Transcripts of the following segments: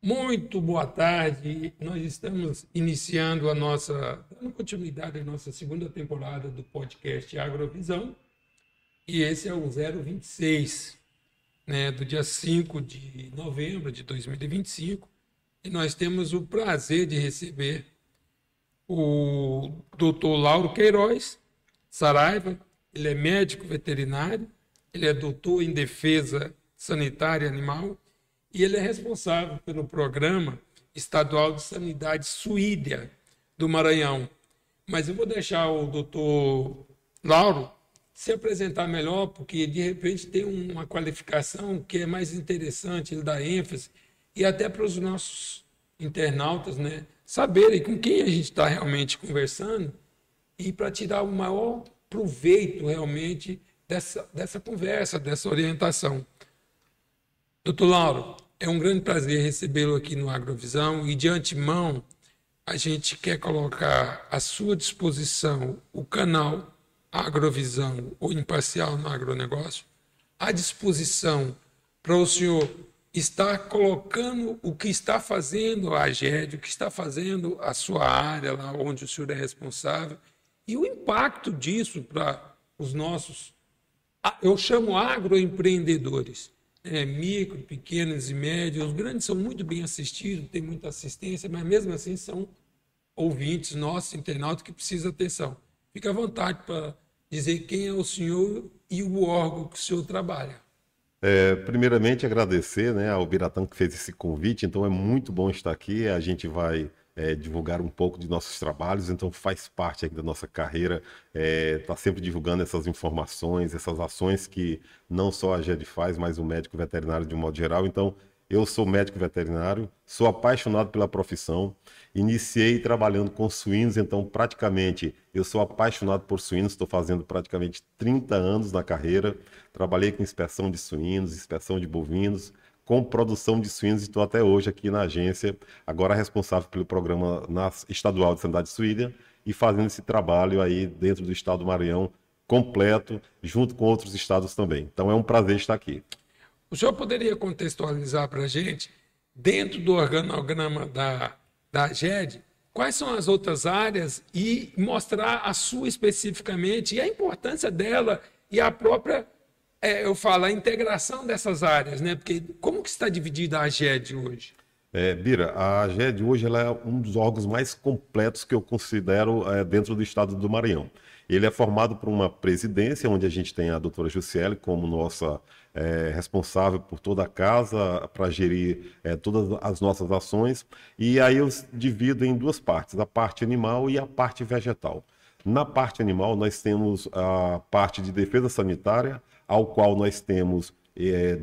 Muito boa tarde. Nós estamos iniciando dando continuidade à nossa segunda temporada do podcast Agrovisão. E esse é o 026, né, do dia 5 de novembro de 2025. E nós temos o prazer de receber o doutor Lauro Queiroz Saraiva. Ele é médico veterinário, ele é doutor em defesa sanitária animal e ele é responsável pelo Programa Estadual de Sanidade Suína do Maranhão. Mas eu vou deixar o doutor Lauro se apresentar melhor, porque de repente tem uma qualificação que é mais interessante, ele dá ênfase, e até para os nossos internautas, né, saberem com quem a gente está realmente conversando e para tirar o maior proveito realmente dessa conversa, dessa orientação. Doutor Lauro, é um grande prazer recebê-lo aqui no Agrovisão e, de antemão, a gente quer colocar à sua disposição o canal Agrovisão, o Imparcial no Agronegócio, à disposição para o senhor estar colocando o que está fazendo a AGED, o que está fazendo a sua área, lá onde o senhor é responsável, e o impacto disso para os nossos, eu chamo agroempreendedores, micro, pequenos e médios. Os grandes são muito bem assistidos, têm muita assistência, mas mesmo assim são ouvintes nossos, internautas, que precisam de atenção. Fique à vontade para dizer quem é o senhor e o órgão que o senhor trabalha. Primeiramente, agradecer, né, ao Biratã que fez esse convite. Então é muito bom estar aqui. A gente vai divulgar um pouco de nossos trabalhos, então faz parte aqui da nossa carreira, tá sempre divulgando essas informações, essas ações que não só a AGED faz, mas o médico veterinário de um modo geral. Então, eu sou médico veterinário, sou apaixonado pela profissão, iniciei trabalhando com suínos, então praticamente eu sou apaixonado por suínos, estou fazendo praticamente 30 anos na carreira, trabalhei com inspeção de suínos, inspeção de bovinos, com produção de suínos, e estou até hoje aqui na agência, agora responsável pelo Programa Estadual de Sanidade Suína e fazendo esse trabalho aí dentro do estado do Maranhão completo, junto com outros estados também. Então é um prazer estar aqui. O senhor poderia contextualizar para a gente, dentro do organograma da AGED, quais são as outras áreas e mostrar a sua especificamente e a importância dela e a própria, a integração dessas áreas, né? Porque como que está dividida a AGED hoje? Bira, a AGED hoje ela é um dos órgãos mais completos que eu considero dentro do estado do Maranhão. Ele é formado por uma presidência, onde a gente tem a doutora Jussiele como nossa responsável por toda a casa, para gerir todas as nossas ações. E aí eu divido em duas partes, a parte animal e a parte vegetal. Na parte animal, nós temos a parte de defesa sanitária, ao qual nós temos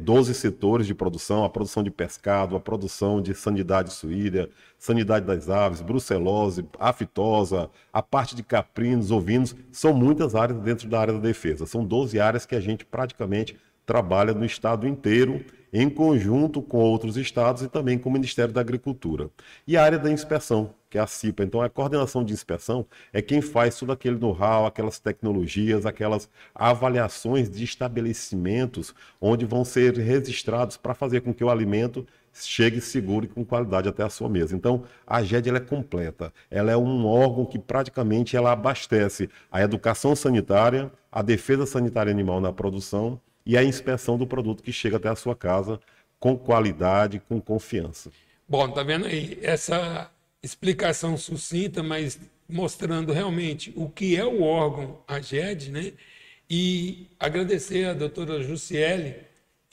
12 setores de produção, a produção de pescado, a produção de sanidade suína, sanidade das aves, brucelose, aftosa, a parte de caprinos, ovinos, são muitas áreas dentro da área da defesa. São 12 áreas que a gente praticamente trabalha no estado inteiro, em conjunto com outros estados e também com o Ministério da Agricultura. E a área da inspeção, que é a CIPA. Então, a coordenação de inspeção é quem faz todo aquele know-how, aquelas tecnologias, aquelas avaliações de estabelecimentos onde vão ser registrados para fazer com que o alimento chegue seguro e com qualidade até a sua mesa. Então, a AGED ela é completa. Ela é um órgão que praticamente ela abastece a educação sanitária, a defesa sanitária animal na produção e a inspeção do produto que chega até a sua casa com qualidade, com confiança. Bom, tá vendo aí essa explicação sucinta, mas mostrando realmente o que é o órgão AGED, né? E agradecer a doutora Jussiele,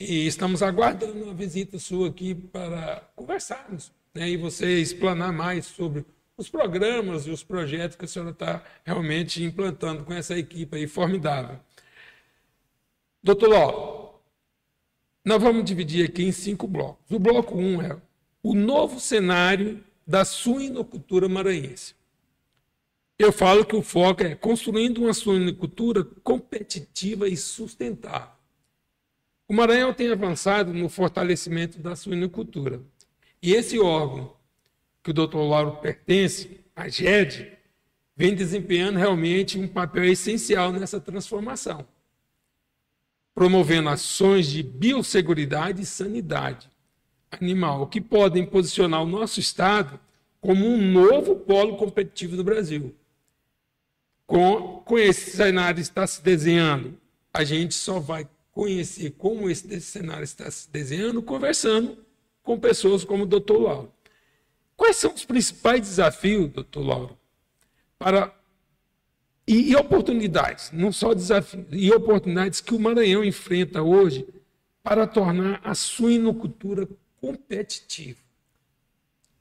e estamos aguardando uma visita sua aqui para conversarmos, né? E você explanar mais sobre os programas e os projetos que a senhora está realmente implantando com essa equipe aí formidável. Doutor Lauro, nós vamos dividir aqui em 5 blocos. O bloco 1 é o novo cenário da suinocultura maranhense. Eu falo que o foco é construindo uma suinocultura competitiva e sustentável. O Maranhão tem avançado no fortalecimento da suinocultura. E esse órgão que o doutor Lauro pertence, a AGED, vem desempenhando realmente um papel essencial nessa transformação, promovendo ações de biosseguridade e sanidade, animal que podem posicionar o nosso estado como um novo polo competitivo do Brasil. Com esse cenário está se desenhando, a gente só vai conhecer como esse cenário está se desenhando conversando com pessoas como o Dr. Lauro. Quais são os principais desafios, Dr. Lauro, e oportunidades, não só desafios, e oportunidades que o Maranhão enfrenta hoje para tornar a suinocultura competitiva?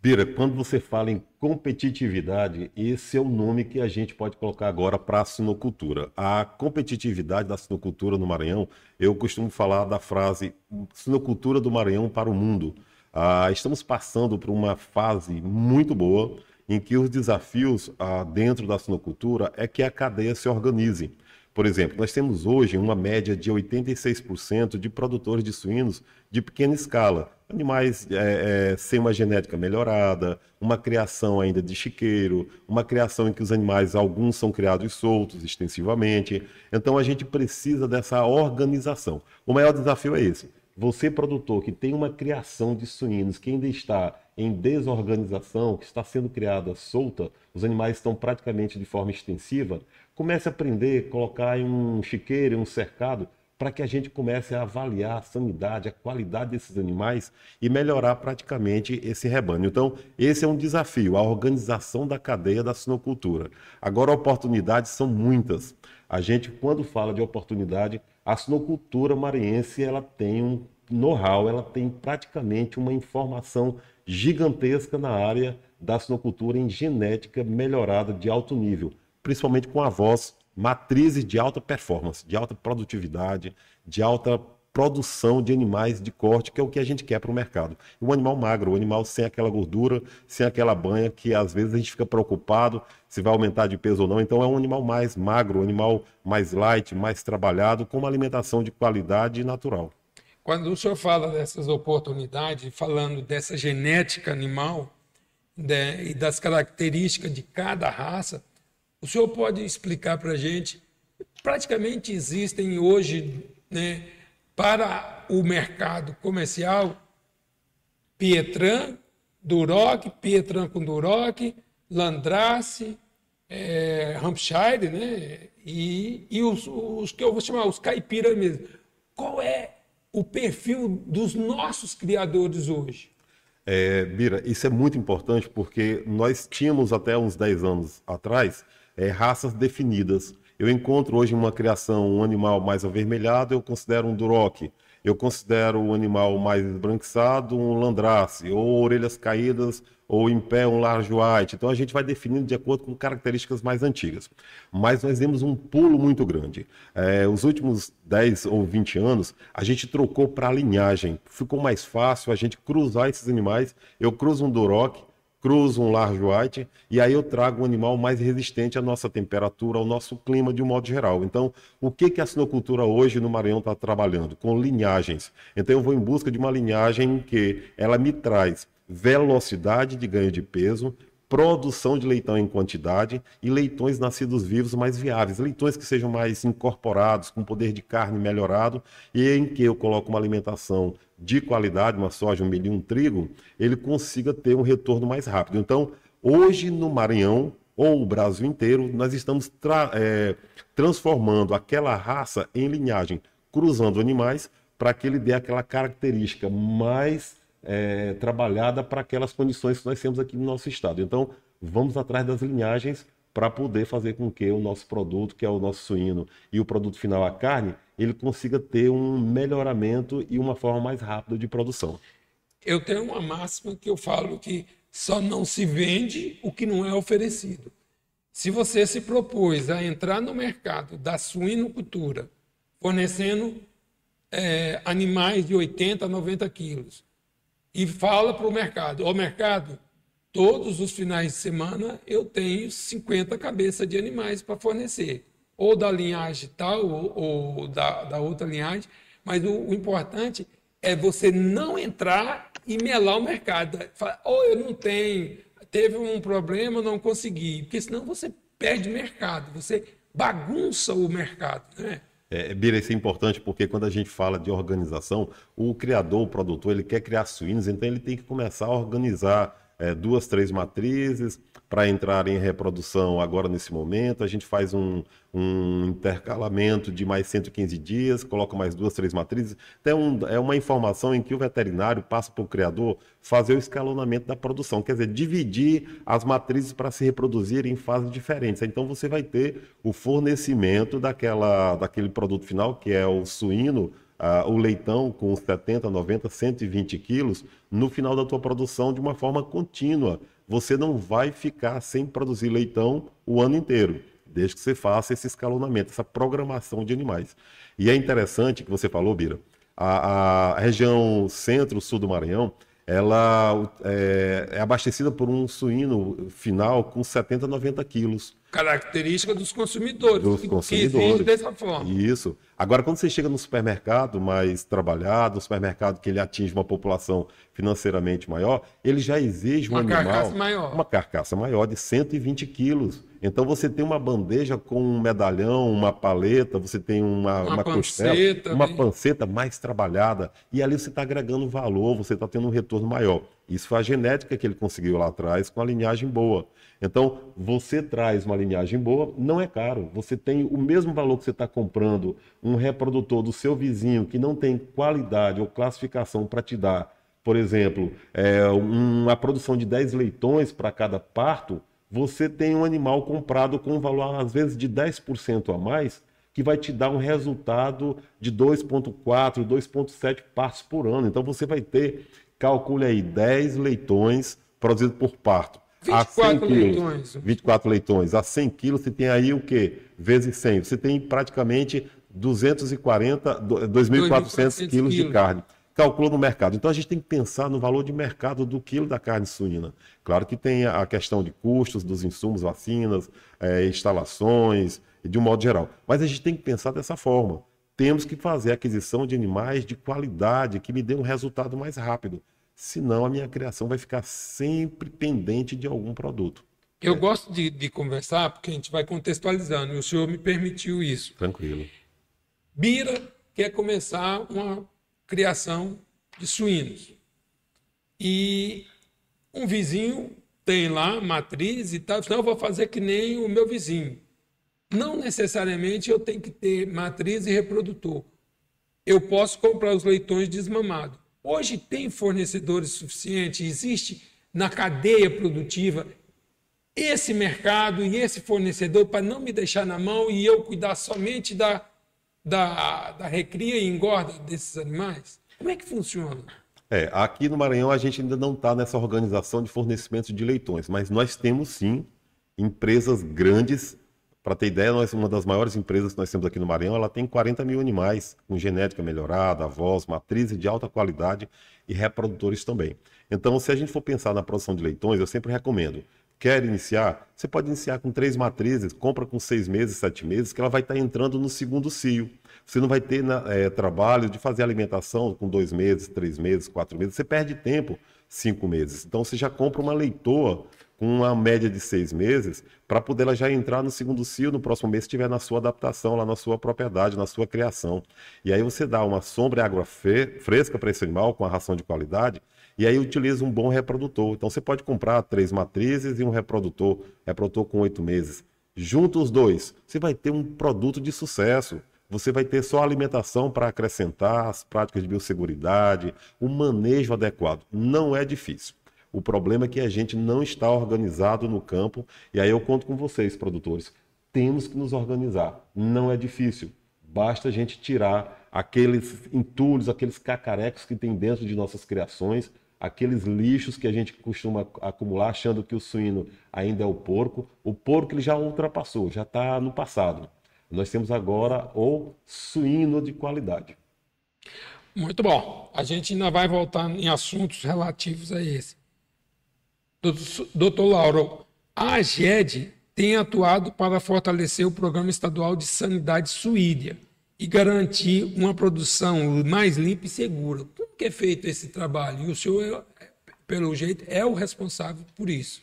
Bira, quando você fala em competitividade, esse é o nome que a gente pode colocar agora para a suinocultura. A competitividade da suinocultura no Maranhão, eu costumo falar da frase suinocultura do Maranhão para o mundo. Estamos passando por uma fase muito boa em que os desafios dentro da suinocultura é que a cadeia se organize. Por exemplo, nós temos hoje uma média de 86% de produtores de suínos de pequena escala. Animais sem uma genética melhorada, uma criação ainda de chiqueiro, uma criação em que os animais, alguns são criados soltos extensivamente. Então a gente precisa dessa organização. O maior desafio é esse. Você, produtor, que tem uma criação de suínos que ainda está em desorganização, que está sendo criada solta, os animais estão praticamente de forma extensiva, comece a aprender, colocar em um chiqueiro, em um cercado, para que a gente comece a avaliar a sanidade, a qualidade desses animais e melhorar praticamente esse rebanho. Então, esse é um desafio, a organização da cadeia da suinocultura. Agora, oportunidades são muitas. A gente, quando fala de oportunidade, a suinocultura maranhense, ela tem um know-how, ela tem praticamente uma informação gigantesca na área da suinocultura em genética melhorada de alto nível, principalmente com avós matrizes de alta performance, de alta produtividade, de alta produção de animais de corte, que é o que a gente quer para o mercado. Um animal magro, um animal sem aquela gordura, sem aquela banha, que às vezes a gente fica preocupado se vai aumentar de peso ou não. Então é um animal mais magro, um animal mais light, mais trabalhado, com uma alimentação de qualidade e natural. Quando o senhor fala dessas oportunidades, falando dessa genética animal, né, e das características de cada raça, o senhor pode explicar para a gente? Praticamente existem hoje, né, para o mercado comercial, Pietran, Duroc, Pietran com Duroc, Landrace, Hampshire, né, e os que eu vou chamar os caipiras mesmo. Qual é o perfil dos nossos criadores hoje? Bira, isso é muito importante porque nós tínhamos até uns 10 anos atrás raças definidas. Eu encontro hoje uma criação, um animal mais avermelhado, eu considero um Duroc. Eu considero um animal mais esbranquiçado, um Landrace, ou orelhas caídas, ou em pé, um Large White. Então a gente vai definindo de acordo com características mais antigas. Mas nós temos um pulo muito grande. Os últimos 10 ou 20 anos, a gente trocou para a linhagem. Ficou mais fácil a gente cruzar esses animais. Eu cruzo um Duroc, cruzo um Large White, e aí eu trago um animal mais resistente à nossa temperatura, ao nosso clima de um modo geral. Então, o que a suinocultura hoje no Maranhão está trabalhando? Com linhagens. Então, eu vou em busca de uma linhagem que ela me traz velocidade de ganho de peso, produção de leitão em quantidade e leitões nascidos vivos mais viáveis, leitões que sejam mais incorporados, com poder de carne melhorado, e em que eu coloco uma alimentação de qualidade, uma soja, um milho, um trigo, ele consiga ter um retorno mais rápido. Então, hoje no Maranhão, ou o Brasil inteiro, nós estamos transformando aquela raça em linhagem, cruzando animais para que ele dê aquela característica mais trabalhada para aquelas condições que nós temos aqui no nosso estado. Então, vamos atrás das linhagens para poder fazer com que o nosso produto, que é o nosso suíno, e o produto final, a carne, ele consiga ter um melhoramento e uma forma mais rápida de produção. Eu tenho uma máxima que eu falo que só não se vende o que não é oferecido. Se você se propôs a entrar no mercado da suinocultura, fornecendo animais de 80 a 90 quilos, e fala para o mercado, mercado, todos os finais de semana eu tenho 50 cabeças de animais para fornecer, ou da linhagem tal, ou da outra linhagem, mas o importante é você não entrar e melar o mercado. Falar, eu não tenho, teve um problema, não consegui, porque senão você perde mercado, você bagunça o mercado, né? Bira, isso é importante porque quando a gente fala de organização, o criador, o produtor, ele quer criar suínos, então ele tem que começar a organizar duas, três matrizes para entrar em reprodução agora nesse momento. A gente faz um intercalamento de mais 115 dias, coloca mais duas, três matrizes. Então, é uma informação em que o veterinário passa para o criador fazer o escalonamento da produção, quer dizer, dividir as matrizes para se reproduzir em fases diferentes. Então, você vai ter o fornecimento daquele produto final, que é o suíno, o leitão com 70, 90, 120 quilos, no final da tua produção de uma forma contínua. Você não vai ficar sem produzir leitão o ano inteiro, desde que você faça esse escalonamento, essa programação de animais. E é interessante que você falou, Bira, a região centro-sul do Maranhão, ela é abastecida por um suíno final com 70, 90 quilos. Característica dos consumidores, Que exige dessa forma. Isso. Agora, quando você chega no supermercado mais trabalhado, no supermercado que ele atinge uma população financeiramente maior, ele já exige Uma carcaça maior. Uma carcaça maior de 120 quilos. Então, você tem uma bandeja com um medalhão, uma paleta, você tem uma costela, uma panceta mais trabalhada, e ali você está agregando valor, você está tendo um retorno maior. Isso foi a genética que ele conseguiu lá atrás com a linhagem boa. Então, você traz uma linhagem boa, não é caro. Você tem o mesmo valor que você está comprando um reprodutor do seu vizinho que não tem qualidade ou classificação para te dar, por exemplo, uma produção de 10 leitões para cada parto, você tem um animal comprado com um valor, às vezes, de 10% a mais, que vai te dar um resultado de 2,4, 2,7 partos por ano. Então, você vai ter, calcule aí, 10 leitões produzidos por parto. 24 leitões. 24 leitões. A 100 quilos, você tem aí o quê? Vezes 100. Você tem praticamente 2.400 quilos de carne. Calcula no mercado. Então, a gente tem que pensar no valor de mercado do quilo da carne suína. Claro que tem a questão de custos dos insumos, vacinas, instalações, de um modo geral. Mas a gente tem que pensar dessa forma. Temos que fazer a aquisição de animais de qualidade, que me dê um resultado mais rápido. Senão, a minha criação vai ficar sempre pendente de algum produto. Eu gosto de conversar, porque a gente vai contextualizando, e o senhor me permitiu isso. Tranquilo. Bira quer começar uma criação de suínos. E um vizinho tem lá matriz e tal, então eu vou fazer que nem o meu vizinho. Não necessariamente eu tenho que ter matriz e reprodutor. Eu posso comprar os leitões desmamados. Hoje tem fornecedores suficientes, existe na cadeia produtiva esse mercado e esse fornecedor para não me deixar na mão e eu cuidar somente da recria e engorda desses animais? Como é que funciona? Aqui no Maranhão a gente ainda não está nessa organização de fornecimento de leitões, mas nós temos sim empresas grandes. Para ter ideia, uma das maiores empresas que nós temos aqui no Maranhão, ela tem 40 mil animais, com genética melhorada, avós, matrizes de alta qualidade e reprodutores também. Então, se a gente for pensar na produção de leitões, eu sempre recomendo. Quer iniciar? Você pode iniciar com 3 matrizes, compra com 6 meses, 7 meses, que ela vai estar entrando no segundo cio. Você não vai ter trabalho de fazer alimentação com 2 meses, 3 meses, 4 meses. Você perde tempo 5 meses. Então, você já compra uma leitoa com uma média de 6 meses, para poder ela já entrar no segundo cio no próximo mês, se estiver na sua adaptação, lá na sua propriedade, na sua criação. E aí você dá uma sombra e água fresca para esse animal, com a ração de qualidade, e aí utiliza um bom reprodutor. Então você pode comprar 3 matrizes e um reprodutor com 8 meses. Junta os dois, você vai ter um produto de sucesso. Você vai ter só alimentação para acrescentar, as práticas de biosseguridade, o manejo adequado. Não é difícil. O problema é que a gente não está organizado no campo, e aí eu conto com vocês, produtores. Temos que nos organizar. Não é difícil. Basta a gente tirar aqueles entulhos, aqueles cacarecos que tem dentro de nossas criações, aqueles lixos que a gente costuma acumular, achando que o suíno ainda é o porco. O porco ele já ultrapassou, já está no passado. Nós temos agora o suíno de qualidade. Muito bom. A gente ainda vai voltar em assuntos relativos a esse. Doutor Lauro, a AGED tem atuado para fortalecer o Programa Estadual de Sanidade Suína e garantir uma produção mais limpa e segura. Como que é feito esse trabalho? E o senhor, pelo jeito, é o responsável por isso.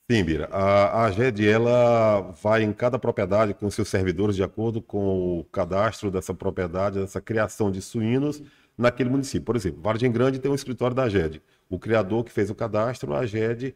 Sim, Bira. A AGED, ela vai em cada propriedade com seus servidores de acordo com o cadastro dessa propriedade, dessa criação de suínos naquele município. Por exemplo, Vargem Grande tem um escritório da AGED. O criador que fez o cadastro, a AGED,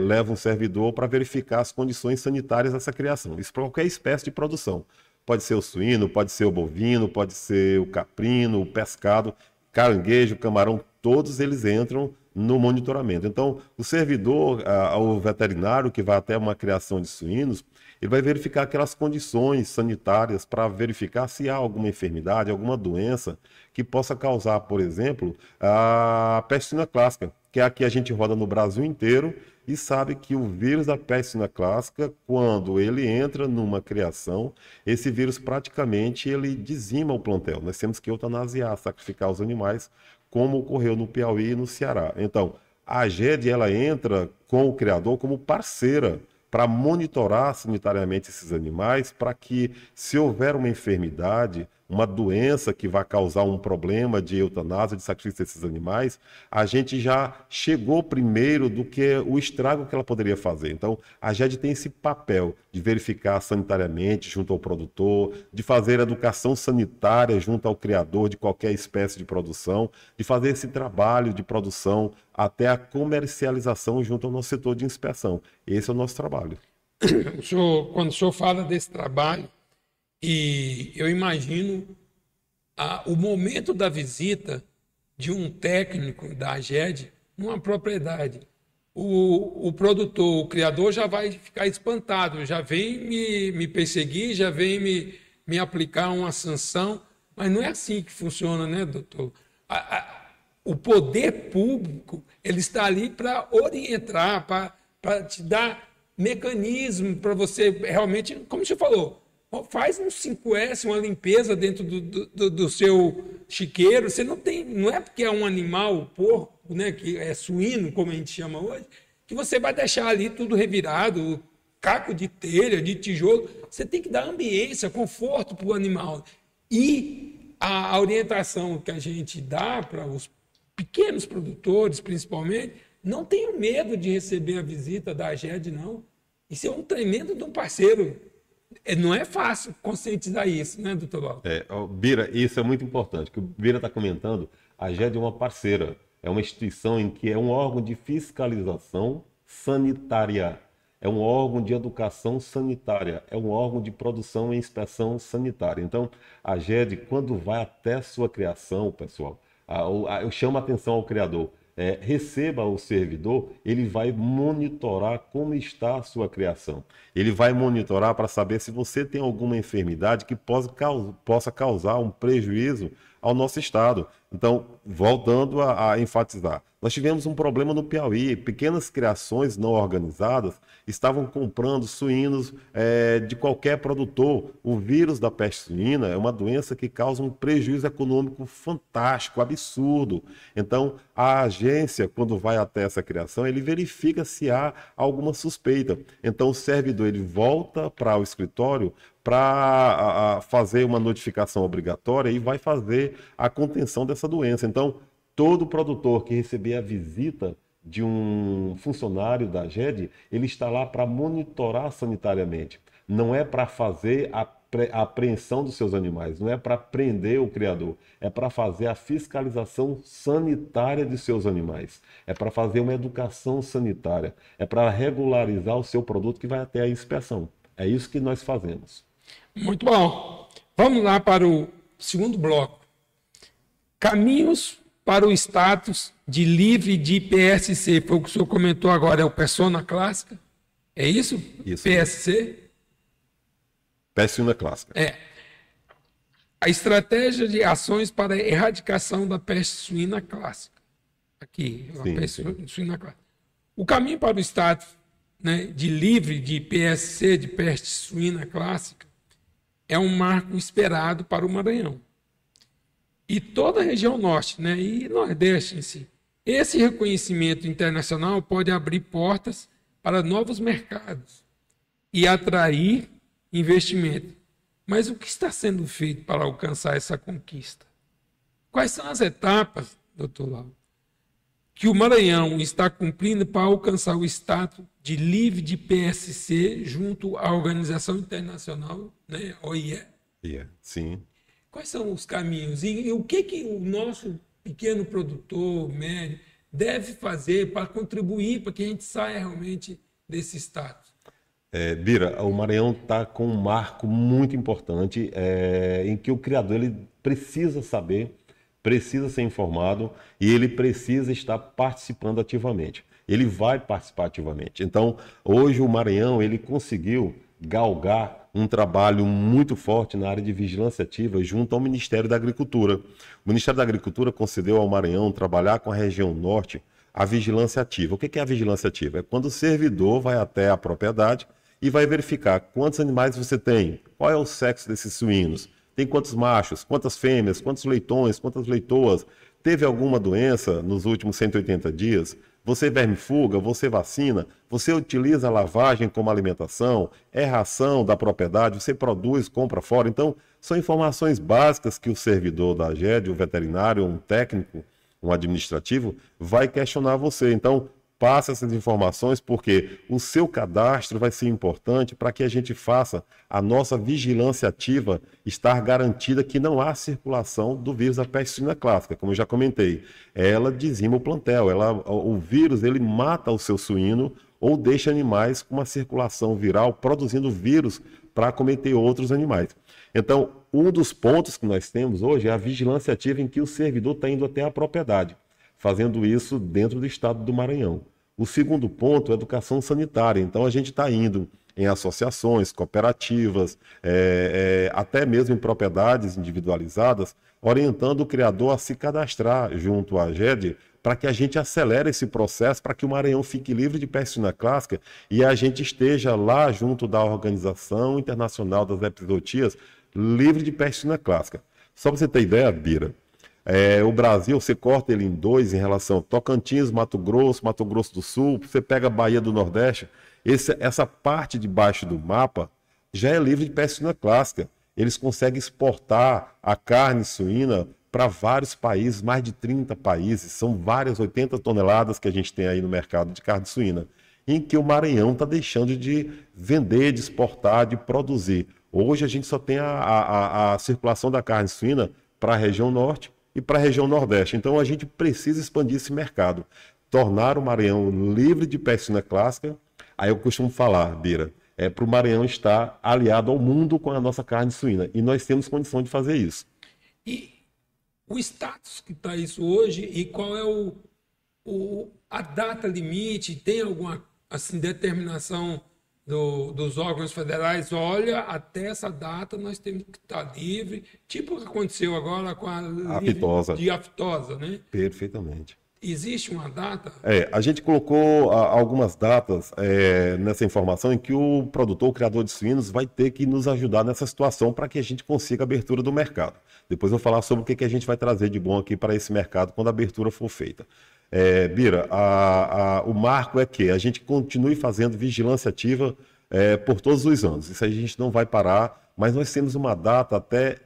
leva um servidor para verificar as condições sanitárias dessa criação. Isso para qualquer espécie de produção. Pode ser o suíno, pode ser o bovino, pode ser o caprino, o pescado, caranguejo, camarão, todos eles entram no monitoramento. Então, o servidor, o veterinário que vai até uma criação de suínos, ele vai verificar aquelas condições sanitárias para verificar se há alguma enfermidade, alguma doença que possa causar, por exemplo, a peste suína clássica, que é a que a gente roda no Brasil inteiro e sabe que o vírus da peste suína clássica, quando ele entra numa criação, esse vírus praticamente ele dizima o plantel. Nós temos que eutanasiar, sacrificar os animais, como ocorreu no Piauí e no Ceará. Então, a AGED ela entra com o criador como parceira para monitorar sanitariamente esses animais, para que, se houver uma enfermidade, uma doença que vai causar um problema de eutanásia, de sacrifício desses animais, a gente já chegou primeiro do que o estrago que ela poderia fazer. Então, a GED tem esse papel de verificar sanitariamente junto ao produtor, de fazer educação sanitária junto ao criador de qualquer espécie de produção, de fazer esse trabalho de produção até a comercialização junto ao nosso setor de inspeção. Esse é o nosso trabalho. Quando o senhor fala desse trabalho, e eu imagino o momento da visita de um técnico da AGED numa propriedade. O produtor, o criador já vai ficar espantado, já vem me perseguir, já vem me aplicar uma sanção, mas não é assim que funciona, né, doutor? O poder público ele está ali para orientar, para te dar mecanismo para você realmente, como você falou, faz um 5S, uma limpeza dentro do seu chiqueiro. Você não é porque é um animal, porco, né, que é suíno, como a gente chama hoje, que você vai deixar ali tudo revirado, caco de telha, de tijolo. Você tem que dar ambiência, conforto para o animal. E a orientação que a gente dá para os pequenos produtores, principalmente, não tenham medo de receber a visita da AGED, não. Isso é um tremendo de um parceiro. Não é fácil conscientizar isso, né, doutor Val? Bira, isso é muito importante. O que o Bira está comentando, a GED é uma parceira, é uma instituição em que é um órgão de fiscalização sanitária, é um órgão de educação sanitária, é um órgão de produção e inspeção sanitária. Então, a GED, quando vai até a sua criação, pessoal, eu chamo a atenção ao criador. Receba o servidor, ele vai monitorar como está a sua criação. Ele vai monitorar para saber se você tem alguma enfermidade que possa causar um prejuízo ao nosso estado. Então, voltando a enfatizar, nós tivemos um problema no Piauí. Pequenas criações não organizadas estavam comprando suínos de qualquer produtor. O vírus da peste suína é uma doença que causa um prejuízo econômico fantástico, absurdo. Então, a agência, quando vai até essa criação, ele verifica se há alguma suspeita. Então, o servidor ele volta para o escritório para fazer uma notificação obrigatória e vai fazer a contenção dessa doença. Então, todo produtor que receber a visita de um funcionário da GED, ele está lá para monitorar sanitariamente. Não é para fazer a apreensão dos seus animais, não é para prender o criador, é para fazer a fiscalização sanitária de seus animais, é para fazer uma educação sanitária, é para regularizar o seu produto que vai até a inspeção. É isso que nós fazemos. Muito bom. Vamos lá para o segundo bloco. Caminhos para o status de livre de PSC. Foi o que o senhor comentou agora, é o persona clássica? É isso? Isso. PSC? Peste suína clássica. A estratégia de ações para a erradicação da peste suína clássica. Aqui, a peste suína clássica. O caminho para o status, né, de livre de PSC, de peste suína clássica, é um marco esperado para o Maranhão. E toda a região norte, né, e nordeste em si. Esse reconhecimento internacional pode abrir portas para novos mercados e atrair investimento. Mas o que está sendo feito para alcançar essa conquista? Quais são as etapas, doutor Lau? que o Maranhão está cumprindo para alcançar o status de livre de PSC junto à Organização Internacional, né, OIE? Sim. Quais são os caminhos e o que o nosso pequeno produtor, médio, deve fazer para contribuir para que a gente saia realmente desse status? Bira, o Maranhão está com um marco muito importante em que o criador ele precisa saber, precisa ser informado e ele precisa estar participando ativamente. Ele vai participar ativamente. Então, hoje o Maranhão ele conseguiu galgar um trabalho muito forte na área de vigilância ativa junto ao Ministério da Agricultura. O Ministério da Agricultura concedeu ao Maranhão trabalhar com a região norte a vigilância ativa. O que é a vigilância ativa? É quando o servidor vai até a propriedade e vai verificar quantos animais você tem, qual é o sexo desses suínos, tem quantos machos, quantas fêmeas, quantos leitões, quantas leitoas, teve alguma doença nos últimos 180 dias, você vermifuga, você vacina, você utiliza a lavagem como alimentação, é ração da propriedade, você produz, compra fora. Então, são informações básicas que o servidor da AGED, o veterinário, um técnico, um administrativo, vai questionar você. Então, passe essas informações porque o seu cadastro vai ser importante para que a gente faça a nossa vigilância ativa estar garantida que não há circulação do vírus da peste suína clássica, como eu já comentei. Ela dizima o plantel, o vírus ele mata o seu suíno ou deixa animais com uma circulação viral produzindo vírus para acometer outros animais. Então, um dos pontos que nós temos hoje é a vigilância ativa em que o servidor está indo até a propriedade, fazendo isso dentro do estado do Maranhão. O segundo ponto é a educação sanitária. Então, a gente está indo em associações, cooperativas, até mesmo em propriedades individualizadas, orientando o criador a se cadastrar junto à AGED para que a gente acelere esse processo, para que o Maranhão fique livre de peste suína clássica e a gente esteja lá junto da Organização Internacional das Epizootias livre de peste suína clássica. Só para você ter ideia, Bira, o Brasil, você corta ele em dois em relação a Tocantins, Mato Grosso do Sul, você pega a Bahia do Nordeste, essa parte de baixo do mapa já é livre de peste suína clássica. Eles conseguem exportar a carne suína para vários países, mais de 30 países, são várias 80 toneladas que a gente tem aí no mercado de carne suína, em que o Maranhão está deixando de vender, de exportar, de produzir. Hoje a gente só tem a circulação da carne suína para a região norte e para a região nordeste. Então a gente precisa expandir esse mercado, tornar o Maranhão livre de peste suína clássica. Aí eu costumo falar, Bira, para o Maranhão estar aliado ao mundo com a nossa carne suína. E nós temos condição de fazer isso. E o status que está isso hoje e qual é a data limite? Tem alguma assim, determinação dos órgãos federais? Olha, até essa data nós temos que estar livre, tipo o que aconteceu agora com a aftosa, né? Perfeitamente. Existe uma data? A gente colocou algumas datas nessa informação em que o produtor, o criador de suínos, vai ter que nos ajudar nessa situação para que a gente consiga a abertura do mercado. Depois eu vou falar sobre o que a gente vai trazer de bom aqui para esse mercado quando a abertura for feita. Bira, o marco é que a gente continue fazendo vigilância ativa por todos os anos. Isso a gente não vai parar, mas nós temos uma data até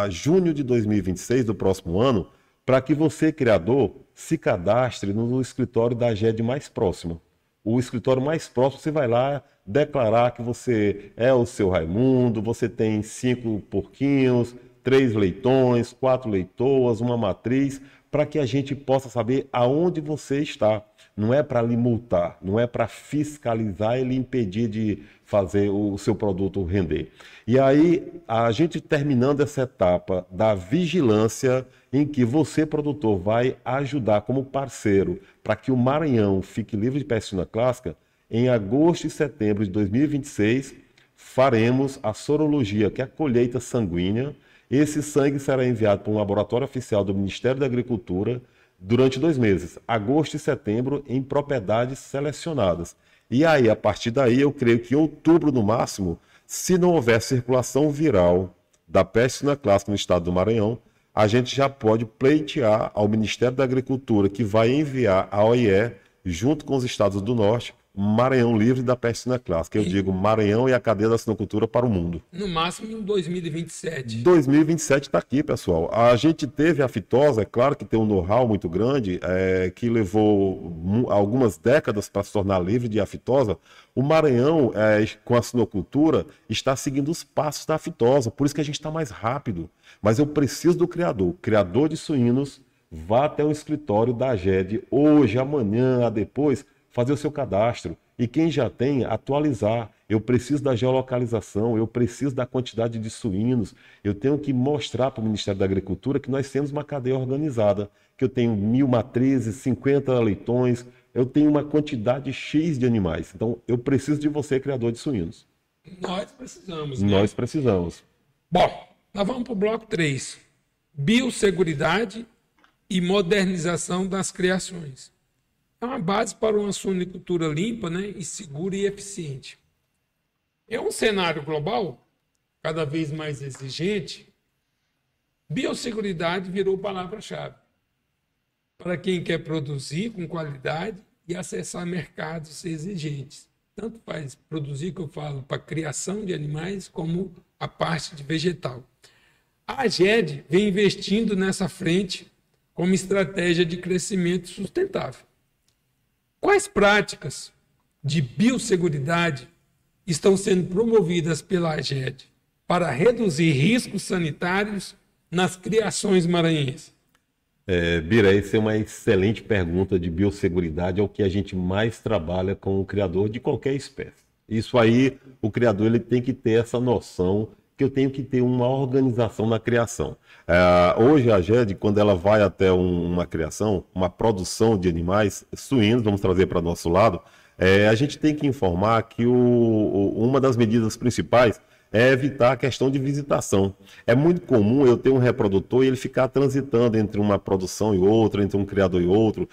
junho de 2026 do próximo ano para que você, criador, se cadastre no escritório da AGED mais próximo. O escritório mais próximo, você vai lá declarar que você é o seu Raimundo, você tem 5 porquinhos, 3 leitões, 4 leitoas, uma matriz, para que a gente possa saber aonde você está. Não é para lhe multar, não é para fiscalizar e lhe impedir de fazer o seu produto render. E aí, a gente terminando essa etapa da vigilância, em que você, produtor, vai ajudar como parceiro para que o Maranhão fique livre de peste suína clássica, em agosto e setembro de 2026, faremos a sorologia, que é a colheita sanguínea. Esse sangue será enviado para um laboratório oficial do Ministério da Agricultura durante 2 meses, agosto e setembro, em propriedades selecionadas. E aí, a partir daí, eu creio que em outubro, no máximo, se não houver circulação viral da peste suína clássica no estado do Maranhão, a gente já pode pleitear ao Ministério da Agricultura, que vai enviar a OIE, junto com os estados do Norte, Maranhão livre da peste suína clássica. Eu digo Maranhão e a cadeia da suinocultura para o mundo. No máximo em 2027. 2027 está aqui, pessoal. A gente teve a fitosa, é claro que tem um know-how muito grande, que levou algumas décadas para se tornar livre de aftosa. O Maranhão, com a suinocultura, está seguindo os passos da aftosa, por isso que a gente está mais rápido. Mas eu preciso do criador de suínos, vá até o escritório da AGED, hoje, amanhã, depois, fazer o seu cadastro. E quem já tem, atualizar. Eu preciso da geolocalização, eu preciso da quantidade de suínos. Eu tenho que mostrar para o Ministério da Agricultura que nós temos uma cadeia organizada, que eu tenho 1000 matrizes, 50 leitões, eu tenho uma quantidade X de animais. Então, eu preciso de você, criador de suínos. Nós precisamos, né? Nós precisamos. Bom, nós vamos para o bloco 3. Biosseguridade e modernização das criações. É uma base para uma suinicultura limpa, né, e segura e eficiente. É um cenário global cada vez mais exigente. Biosseguridade virou palavra-chave para quem quer produzir com qualidade e acessar mercados exigentes. Tanto faz produzir, que eu falo, para criação de animais, como a parte de vegetal. A AGED vem investindo nessa frente como estratégia de crescimento sustentável. Quais práticas de biosseguridade estão sendo promovidas pela AGED para reduzir riscos sanitários nas criações maranhenses? Bira, essa é uma excelente pergunta de biosseguridade, é o que a gente mais trabalha com o criador de qualquer espécie. Isso aí, o criador ele tem que ter essa noção que eu tenho que ter uma organização na criação. Hoje a AGED, quando ela vai até uma criação, uma produção de animais suínos, vamos trazer para nosso lado, a gente tem que informar que uma das medidas principais é evitar a questão de visitação. É muito comum eu ter um reprodutor e ele ficar transitando entre uma produção e outra, entre um criador e outro.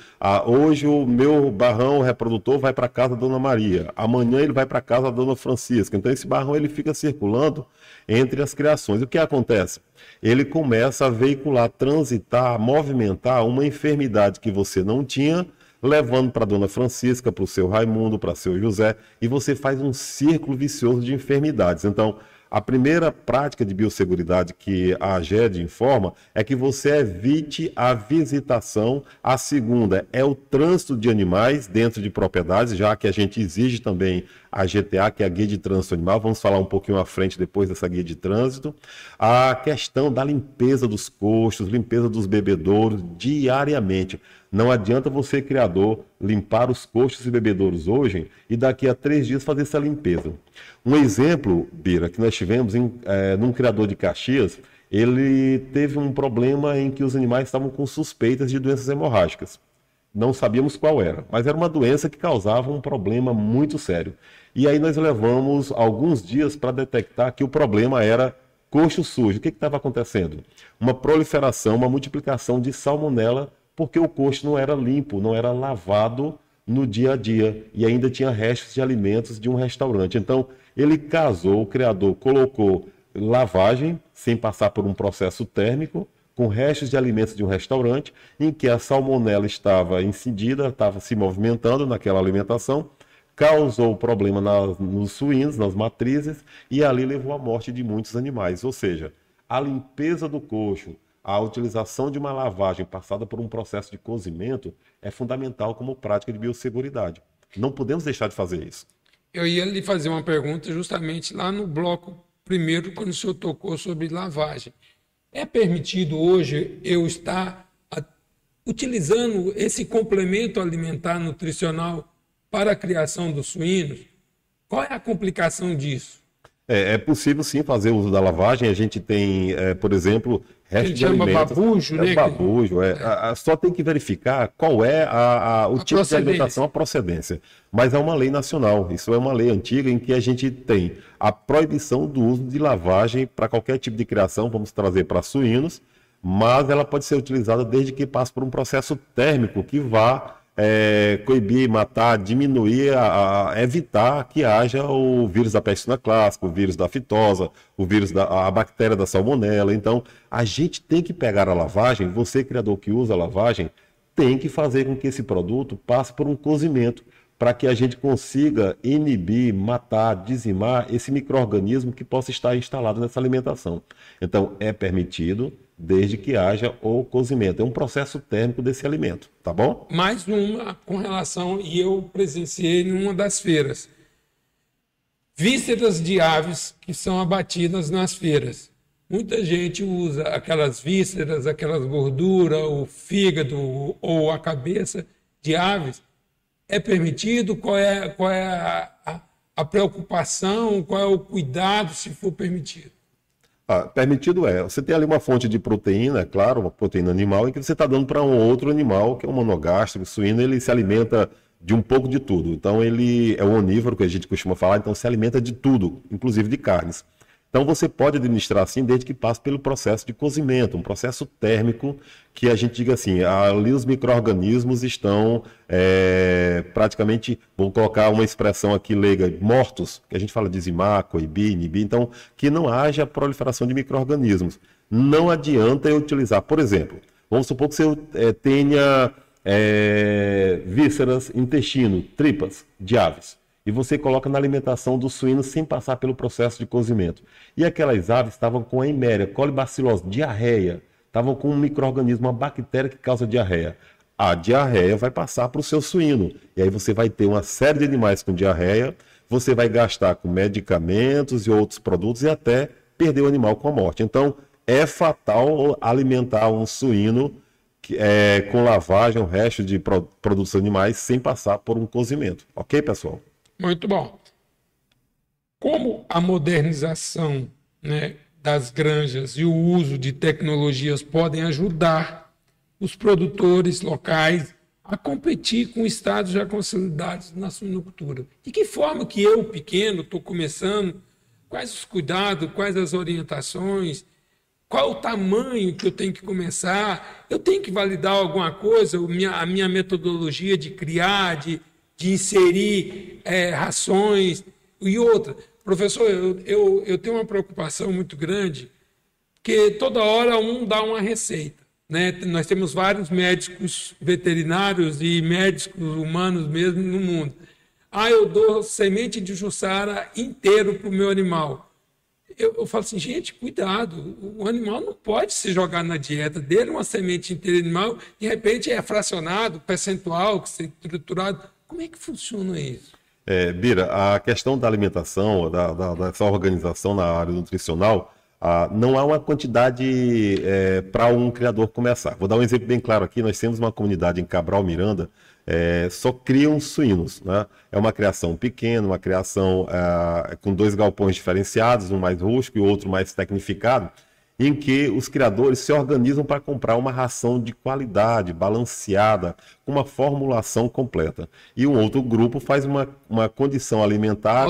Hoje o meu barrão, o reprodutor, vai para casa da Dona Maria. Amanhã ele vai para casa da Dona Francisca. Então esse barrão ele fica circulando entre as criações. O que acontece? Ele começa a veicular, transitar, movimentar uma enfermidade que você não tinha, levando para a Dona Francisca, para o seu Raimundo, para o seu José, e você faz um círculo vicioso de enfermidades. Então, a primeira prática de biosseguridade que a AGED informa é que você evite a visitação. A segunda é o trânsito de animais dentro de propriedades, já que a gente exige também a GTA, que é a Guia de Trânsito Animal. Vamos falar um pouquinho à frente depois dessa guia de trânsito. A questão da limpeza dos costos, limpeza dos bebedouros diariamente. Não adianta você, criador, limpar os costos e bebedouros hoje e daqui a 3 dias fazer essa limpeza. Um exemplo, Bira, que nós tivemos num criador de Caxias, ele teve um problema em que os animais estavam com suspeitas de doenças hemorrágicas. Não sabíamos qual era, mas era uma doença que causava um problema muito sério. E aí nós levamos alguns dias para detectar que o problema era coxo sujo. O que estava acontecendo? Uma proliferação, uma multiplicação de salmonela, porque o coxo não era limpo, não era lavado no dia a dia e ainda tinha restos de alimentos de um restaurante. Então, ele casou, o criador colocou lavagem, sem passar por um processo térmico, com restos de alimentos de um restaurante, em que a salmonela estava incidida, estava se movimentando naquela alimentação, causou problema nos suínos, nas matrizes, e ali levou à morte de muitos animais. Ou seja, a limpeza do coxo, a utilização de uma lavagem passada por um processo de cozimento é fundamental como prática de biosseguridade. Não podemos deixar de fazer isso. Eu ia lhe fazer uma pergunta justamente lá no bloco primeiro, quando o senhor tocou sobre lavagem. É permitido hoje eu estar utilizando esse complemento alimentar nutricional para a criação dos suínos? Qual é a complicação disso? É possível sim fazer uso da lavagem. A gente tem, por exemplo, restos de alimentos. Babujo, né? Babujo, só tem que verificar qual é o tipo de alimentação, a procedência. Mas é uma lei nacional, isso é uma lei antiga em que a gente tem a proibição do uso de lavagem para qualquer tipo de criação, vamos trazer para suínos, mas ela pode ser utilizada desde que passe por um processo térmico que vá coibir, matar, diminuir, evitar que haja o vírus da peste suína clássica, o vírus da fitosa, o vírus a bactéria da salmonela. Então, a gente tem que pegar a lavagem, você criador que usa a lavagem, tem que fazer com que esse produto passe por um cozimento, para que a gente consiga inibir, matar, dizimar esse micro-organismo que possa estar instalado nessa alimentação. Então, é permitido, desde que haja o cozimento. É um processo térmico desse alimento, tá bom? Mais uma com relação, e eu presenciei em uma das feiras. Vísceras de aves que são abatidas nas feiras. Muita gente usa aquelas vísceras, aquelas gorduras, o fígado ou a cabeça de aves. É permitido? Qual é a preocupação? Qual é o cuidado se for permitido? Permitido é. Você tem ali uma fonte de proteína, é claro, uma proteína animal, em que você está dando para um outro animal, que é um monogástrico, suíno, ele se alimenta de um pouco de tudo. Então ele é um onívoro, que a gente costuma falar, então se alimenta de tudo, inclusive de carnes. Então você pode administrar assim desde que passe pelo processo de cozimento, um processo térmico que a gente diga assim, ali os micro-organismos estão praticamente, vou colocar uma expressão aqui leiga, mortos, que a gente fala dizimar, coibir, inibir, então que não haja proliferação de micro-organismos. Não adianta eu utilizar, por exemplo, vamos supor que você tenha vísceras, intestino, tripas de aves. E você coloca na alimentação do suíno sem passar pelo processo de cozimento. E aquelas aves estavam com a eiméria, colibacilose, diarreia. Estavam com um micro-organismo, uma bactéria que causa diarreia. A diarreia vai passar para o seu suíno. E aí você vai ter uma série de animais com diarreia, você vai gastar com medicamentos e outros produtos e até perder o animal com a morte. Então, é fatal alimentar um suíno com lavagem, o resto de produtos animais, sem passar por um cozimento. Ok, pessoal? Muito bom. Como a modernização, né, das granjas e o uso de tecnologias podem ajudar os produtores locais a competir com estados já consolidados na suinocultura? De que forma que eu, pequeno, estou começando? Quais os cuidados, quais as orientações? Qual o tamanho que eu tenho que começar? Eu tenho que validar alguma coisa? A minha metodologia de criar, de inserir rações e outra. Professor, eu tenho uma preocupação muito grande, porque toda hora um dá uma receita, né? Nós temos vários médicos veterinários e médicos humanos mesmo no mundo. Eu dou semente de jussara inteiro para o meu animal. Eu falo assim, gente, cuidado, o animal não pode se jogar na dieta dele, uma semente inteira animal, de repente é fracionado, percentual, estruturado. Como é que funciona isso? Bira, a questão da alimentação, dessa organização na área nutricional, não há uma quantidade para um criador começar. Vou dar um exemplo bem claro aqui. Nós temos uma comunidade em Cabral Miranda, só criam suínos, né? É uma criação pequena, uma criação com 2 galpões diferenciados, um mais rústico e outro mais tecnificado, em que os criadores se organizam para comprar uma ração de qualidade, balanceada, com uma formulação completa. E um outro grupo faz uma condição alimentar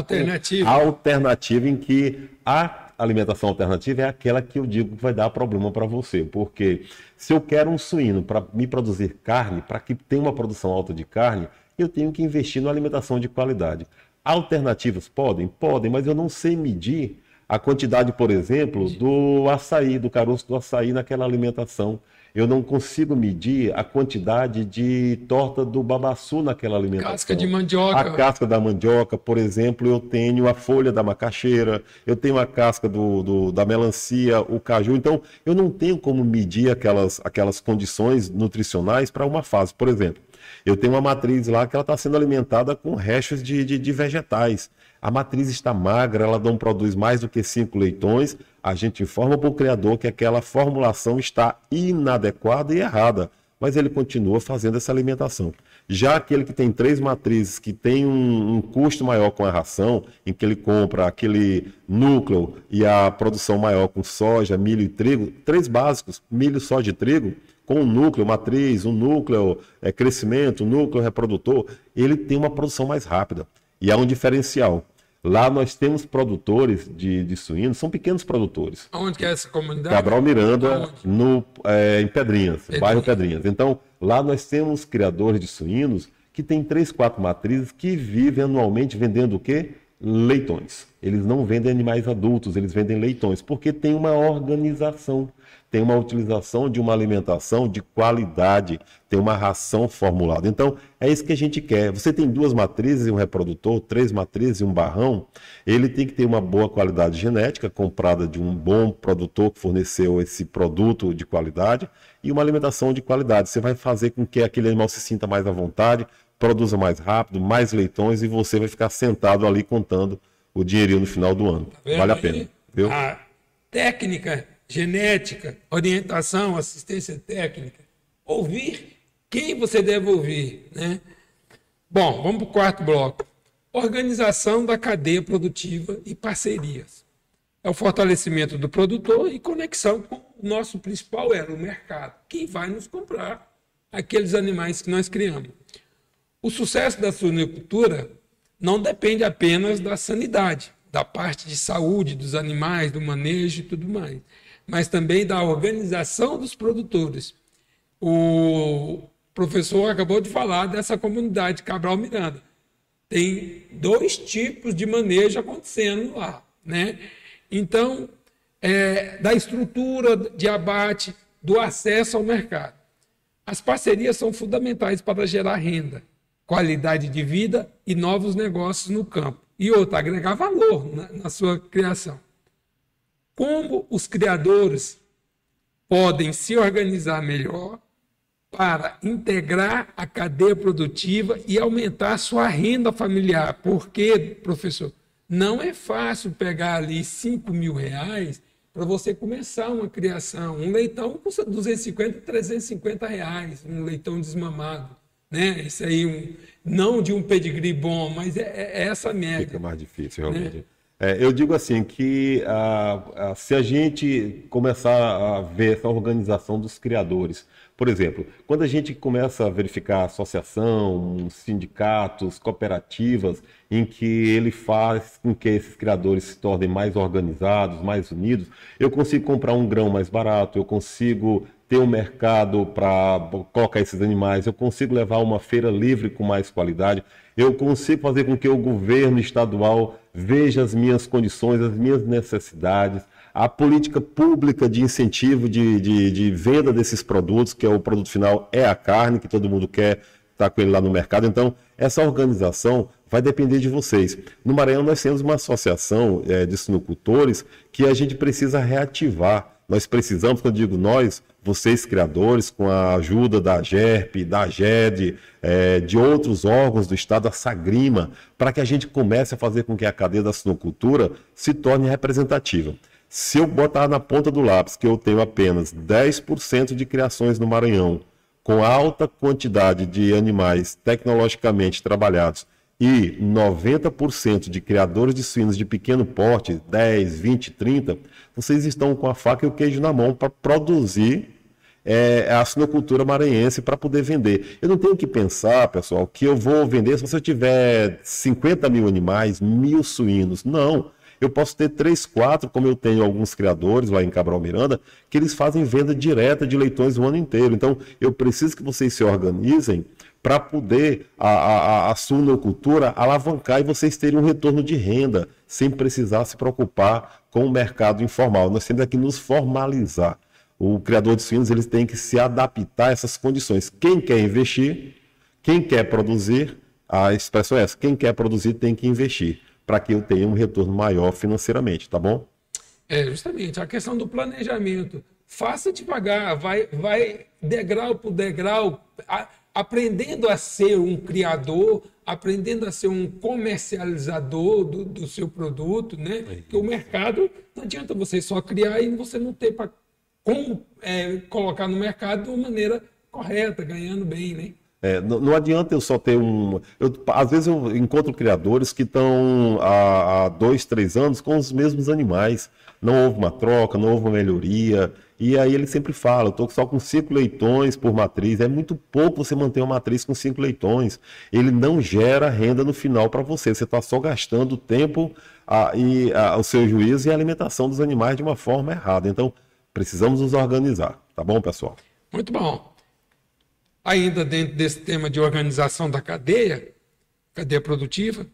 alternativa, em que a alimentação alternativa é aquela que eu digo que vai dar problema para você. Porque se eu quero um suíno para me produzir carne, para que tenha uma produção alta de carne, eu tenho que investir na alimentação de qualidade. Alternativas podem? Podem, mas eu não sei medir a quantidade, por exemplo, do açaí, do caroço do açaí naquela alimentação. Eu não consigo medir a quantidade de torta do babaçu naquela alimentação. Casca de mandioca. A casca da mandioca, por exemplo, eu tenho a folha da macaxeira, eu tenho a casca da melancia, o caju. Então, eu não tenho como medir aquelas condições nutricionais para uma fase. Por exemplo, eu tenho uma matriz lá que ela está sendo alimentada com restos de vegetais. A matriz está magra, ela não produz mais do que 5 leitões. A gente informa para o criador que aquela formulação está inadequada e errada, mas ele continua fazendo essa alimentação. Já aquele que tem 3 matrizes, que tem um custo maior com a ração, em que ele compra aquele núcleo e a produção maior com soja, milho e trigo, 3 básicos, milho, soja e trigo, com um núcleo matriz, um núcleo crescimento, um núcleo reprodutor, ele tem uma produção mais rápida. E há um diferencial. Lá nós temos produtores de suínos, são pequenos produtores. Onde que é essa comunidade? Cabral Miranda, em Pedrinhas, bairro Pedrinhas. Então, lá nós temos criadores de suínos que têm 3, 4 matrizes que vivem anualmente vendendo o quê? leitões. Eles não vendem animais adultos, eles vendem leitões, porque tem uma organização, tem uma utilização de uma alimentação de qualidade, tem uma ração formulada. Então, é isso que a gente quer. Você tem 2 matrizes e um reprodutor, 3 matrizes e um barrão, ele tem que ter uma boa qualidade genética, comprada de um bom produtor que forneceu esse produto de qualidade, e uma alimentação de qualidade. Você vai fazer com que aquele animal se sinta mais à vontade, produza mais rápido, mais leitões, e você vai ficar sentado ali contando o dinheirinho no final do ano. Tá vale a pena. Viu? A técnica, genética, orientação, assistência técnica, ouvir quem você deve ouvir, né? Bom, vamos para o 4º bloco. Organização da cadeia produtiva e parcerias. É o fortalecimento do produtor e conexão com o nosso principal elo, o mercado. Quem vai nos comprar aqueles animais que nós criamos. O sucesso da suinocultura não depende apenas da sanidade, da parte de saúde dos animais, do manejo e tudo mais, mas também da organização dos produtores. O professor acabou de falar dessa comunidade Cabral Miranda. Tem 2 tipos de manejo acontecendo lá, né? Então, da estrutura de abate, do acesso ao mercado. As parcerias são fundamentais para gerar renda, qualidade de vida e novos negócios no campo. E outra, agregar valor na sua criação. Como os criadores podem se organizar melhor para integrar a cadeia produtiva e aumentar a sua renda familiar? Porque, professor, não é fácil pegar ali R$ 5.000 para você começar uma criação. Um leitão custa R$250, R$350, um leitão desmamado. Né? Isso aí, não de um pedigree bom, mas é essa média. Fica mais difícil, realmente. Né? Eu digo assim, que se a gente começar a ver essa organização dos criadores, por exemplo, quando a gente começa a verificar associação, sindicatos, cooperativas, em que ele faz com que esses criadores se tornem mais organizados, mais unidos, eu consigo comprar um grão mais barato, eu consigo ter um mercado para colocar esses animais, eu consigo levar uma feira livre com mais qualidade, eu consigo fazer com que o governo estadual veja as minhas condições, as minhas necessidades, a política pública de incentivo de venda desses produtos, que é o produto final, é a carne, que todo mundo quer estar com ele lá no mercado. Então, essa organização vai depender de vocês. No Maranhão, nós temos uma associação de suinocultores que a gente precisa reativar. Nós precisamos, quando eu digo nós, vocês criadores, com a ajuda da AGERP, da AGED, de outros órgãos do Estado, a Sagrima, para que a gente comece a fazer com que a cadeia da suinocultura se torne representativa. Se eu botar na ponta do lápis que eu tenho apenas 10% de criações no Maranhão, com alta quantidade de animais tecnologicamente trabalhados, e 90% de criadores de suínos de pequeno porte, 10, 20, 30, vocês estão com a faca e o queijo na mão para produzir a suinocultura maranhense para poder vender. Eu não tenho que pensar, pessoal, que eu vou vender se eu tiver 50 mil animais, 1.000 suínos. Não. Eu posso ter 3, 4, como eu tenho alguns criadores lá em Cabral Miranda, que eles fazem venda direta de leitões o ano inteiro. Então, eu preciso que vocês se organizem para poder a suinocultura alavancar e vocês terem um retorno de renda, sem precisar se preocupar com o mercado informal. Nós temos que nos formalizar. O criador de suínos ele tem que se adaptar a essas condições. Quem quer investir, quem quer produzir, a expressão é essa, quem quer produzir tem que investir, para que eu tenha um retorno maior financeiramente, tá bom? Justamente, a questão do planejamento. Faça devagar, vai degrau por degrau, aprendendo a ser um criador, aprendendo a ser um comercializador do seu produto, né? Porque o mercado, não adianta você só criar e você não ter como colocar no mercado de uma maneira correta, ganhando bem, né? Não adianta eu só ter às vezes eu encontro criadores que estão há 2, 3 anos com os mesmos animais. Não houve uma troca, não houve uma melhoria. E aí ele sempre fala, eu estou só com 5 leitões por matriz. É muito pouco você manter uma matriz com 5 leitões. Ele não gera renda no final para você. Você está só gastando o tempo o seu juízo e a alimentação dos animais de uma forma errada. Então, precisamos nos organizar. Tá bom, pessoal? Muito bom. Ainda dentro desse tema de organização da cadeia produtiva,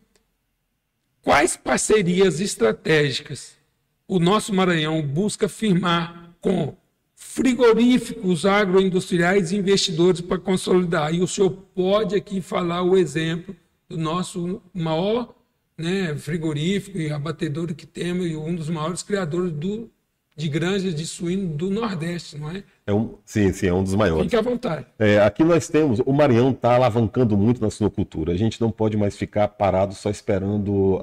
quais parcerias estratégicas o nosso Maranhão busca firmar com frigoríficos agroindustriais e investidores para consolidar? E o senhor pode aqui falar o exemplo do nosso maior, né, frigorífico e abatedor que temos, e um dos maiores criadores de granjas de suíno do Nordeste, não é? Sim, é um dos maiores. Fique à vontade. Aqui nós temos, o Maranhão está alavancando muito na suinocultura. A gente não pode mais ficar parado só esperando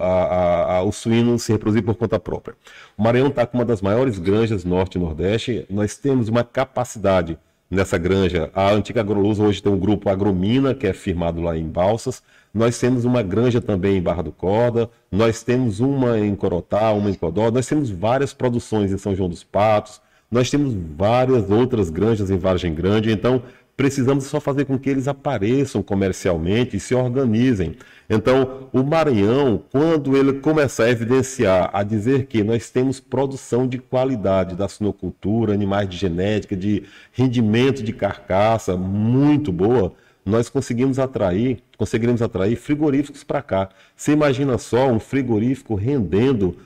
o suíno se reproduzir por conta própria. O Maranhão está com uma das maiores granjas Norte e Nordeste. Nós temos uma capacidade nessa granja. A antiga AgroLuz hoje tem um grupo Agromina, que é firmado lá em Balsas. Nós temos uma granja também em Barra do Corda, nós temos uma em Corotá, uma em Codó, nós temos várias produções em São João dos Patos, nós temos várias outras granjas em Vargem Grande, então precisamos só fazer com que eles apareçam comercialmente e se organizem. Então, o Maranhão, quando ele começar a evidenciar, a dizer que nós temos produção de qualidade da suinocultura, animais de genética, de rendimento de carcaça muito boa, nós conseguiremos atrair frigoríficos para cá. Você imagina só um frigorífico rendendo